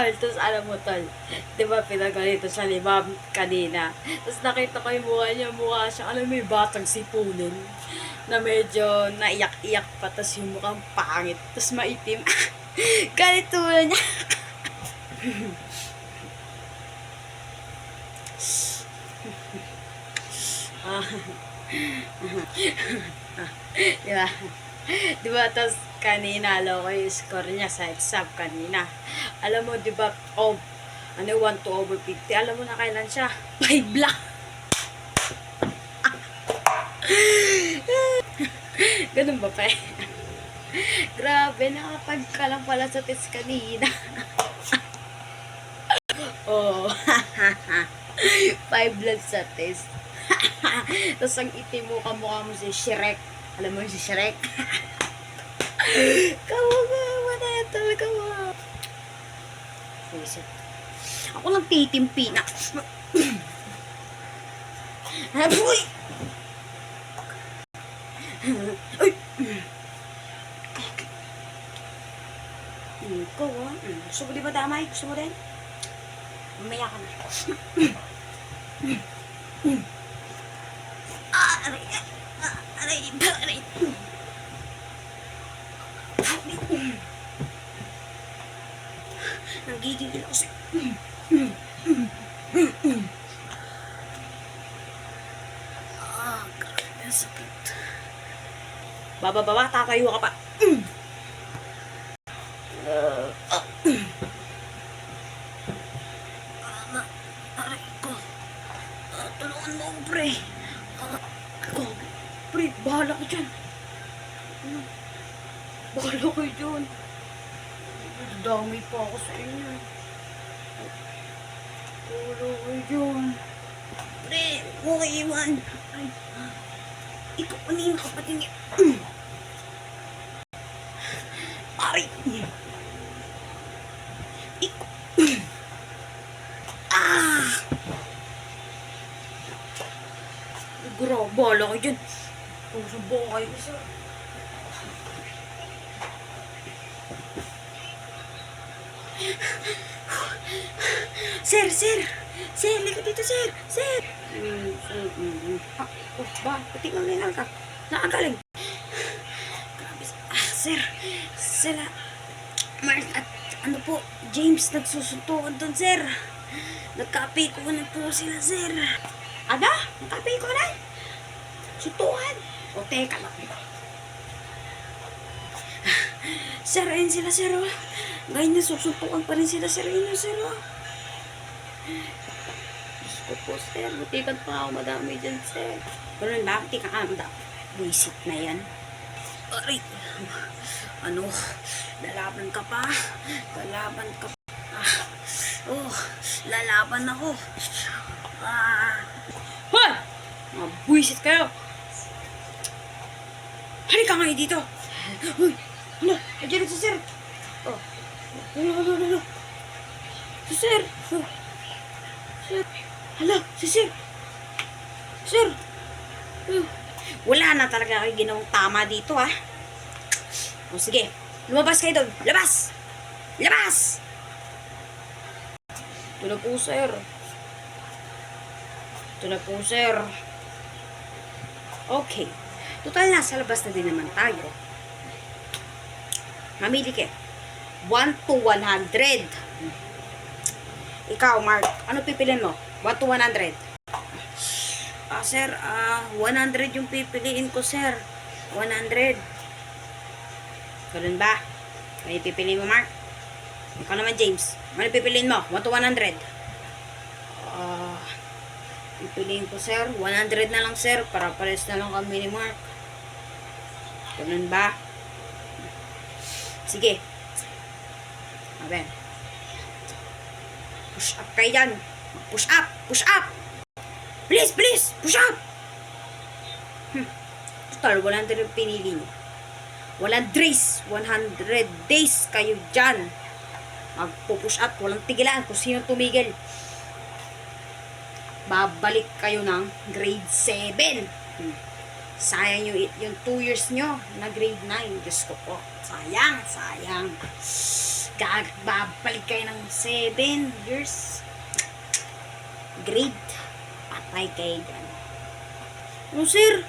Tol, tapos alam mo, tol, di ba pinagalitan siya ni Ma'am kanina? Tapos nakita ko yung mukha siya, alam mo yung batang sipunin, na medyo naiyak-iyak pa, tapos yung mukhang pangit, tapos maitim. Ganito niya. Diba? Diba, tapos kanina, alam ko yung score niya sa exam kanina. Alam mo, diba, 1/2/50. Alam mo na kailan siya? 5 lang. Ganun ba pa? Grabe, nakapag ka lang pala sa test kanina. Oh. 5 lang sa test. Tapos ang itim mo, kamukha mo si Shrek. Alam mo si Shrek? Kamukha na yan talaga mo. Ako lang titimpi na. Uy! Uy! Ikaw ah. Gusto mo di ba damay? Gusto mo din? Mamaya ka na. Aray! Aray! Aray! Nagigigil ako sa'yo. Grabe ang sakit. Baba, tatayo ka pa. Aray ko. Tulungan mo ako, pre. Pre, bahala ko dyan. Bahala ko dyan. Damay pa ako sa inyo. Bahala ko dyan. Pre, huwag mo iwan. Ikaw, kanina ka pati niya. Aray. Ikaw. Grabe, bahala ko dyan. Susubukan kayo isa. Sir, likat dito, sir. Ba, pati lang ka. Nakagaling. Grabe. Sila, Mark at ano po, James, nagsusuntukan doon, sir. Nagkapikunan po sila, sir. Ada? Nagkapikunan? Suntukan? O, teka lang. Sir, ayun sila, sir, oh. Ngayon na, susuntukan pa rin sila, sir. Ayun, sir, oh. Diyos ko po, sir. Butikan pa ako, madami dyan, sir. Pero ba, butikan ka, madami. Buisit na yan. Aray. Ano? Lalaban ka pa. Lalaban ka pa. Lalaban ako. Hoy! Mga buisit kayo. Halika ngayon dito. Uy! Hala! Nandiyan si sir. Hala! Si sir! Sir! Hala! Si sir! Sir! Wala na talaga kayo ginawang tama dito, ha? O, sige. Lumabas kayo doon. Labas! Labas! Ito na po, sir. Ito na po, sir. Okay. Total, nasa labas na din naman tayo. Mamili ka. 1 to 100. Ikaw, Mark. Ano pipiliin mo? 1 to 100. Sir, 100 yung pipiliin ko, sir. 100. Ganun ba? Ano pipiliin mo, Mark? Ikaw naman, James. Ano pipiliin mo? 1 to 100. Pipiliin ko, sir. 100 na lang, sir. Para pares na lang kami ni Mark. Ganun ba? Sige. Aben. Push up kayo dyan. Push up! Push up! Please! Please! Push up! Total, 100 yung pinili nyo. 100 days kayo dyan. Magpo-push up. Walang tigilan. Kung sino tumigil. Babalik kayo ng grade 7. Sayang yung 2 years nyo na grade 9. Diyos ko po. Sayang. Babalik kayo ng 7 years. Grade. Patay kayo dyan. Ano, sir?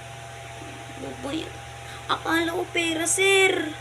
Akala ko pera, sir.